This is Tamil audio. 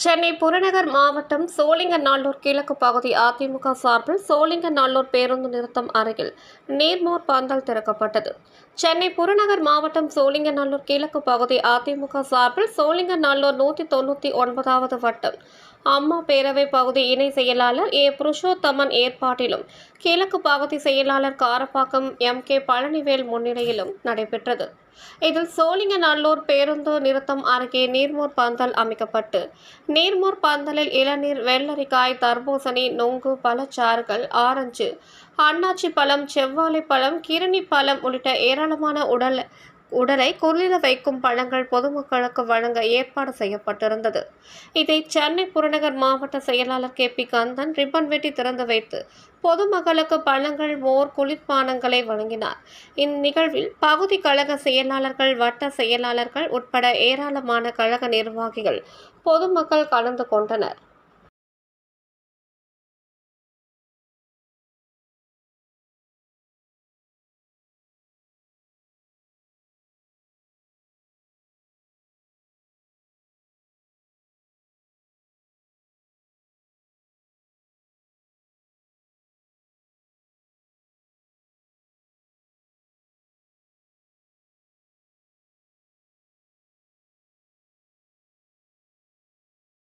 சென்னை புறநகர் மாவட்டம் சோழிங்கநல்லூர் கிழக்கு பகுதி அதிமுக சார்பில் சோழிங்கநல்லூர் பேருந்து நிறுத்தம் அருகில் நீர்மோர் பந்தல் திறக்கப்பட்டது. சென்னை புறநகர் மாவட்டம் சோழிங்கநல்லூர் கிழக்கு பகுதி அதிமுக சார்பில் சோழிங்கநல்லூர் 199வது வட்டம் அம்மா பேரவை பகுதி இணை செயலாளர் ஏ. புருஷோத்தமன் ஏற்பாட்டிலும் கிழக்கு பகுதி செயலாளர் காரப்பாக்கம் எம். கே. பழனிவேல் முன்னிலையிலும் நடைபெற்றது. இதில் சோழிங்கநல்லூர் பேருந்து நிறுத்தம் அருகே நீர்மோர் பந்தல் அமைக்கப்பட்டு நீர்மோர் பந்தலில் இளநீர், வெள்ளரிக்காய், தர்பூசணி, நுங்கு, பழச்சாறுகள், ஆரஞ்சு, அன்னாச்சி பழம், செவ்வாழை பழம், கிருணி பழம் உள்ளிட்ட ஏராளமான உடலை குளிர வைக்கும் பழங்கள் பொதுமக்களுக்கு வழங்க ஏற்பாடு செய்யப்பட்டிருந்தது. இதை சென்னை புறநகர் மாவட்ட செயலாளர் கே. பி. கந்தன் ரிப்பன் வெட்டி திறந்து வைத்து பொதுமக்களுக்கு பழங்கள், மோர், குளிர்பானங்களை வழங்கினார். இந்நிகழ்வில் பகுதி கழக செயலாளர்கள், வட்ட செயலாளர்கள் உட்பட ஏராளமான கழக நிர்வாகிகள், பொதுமக்கள் கலந்து கொண்டனர்.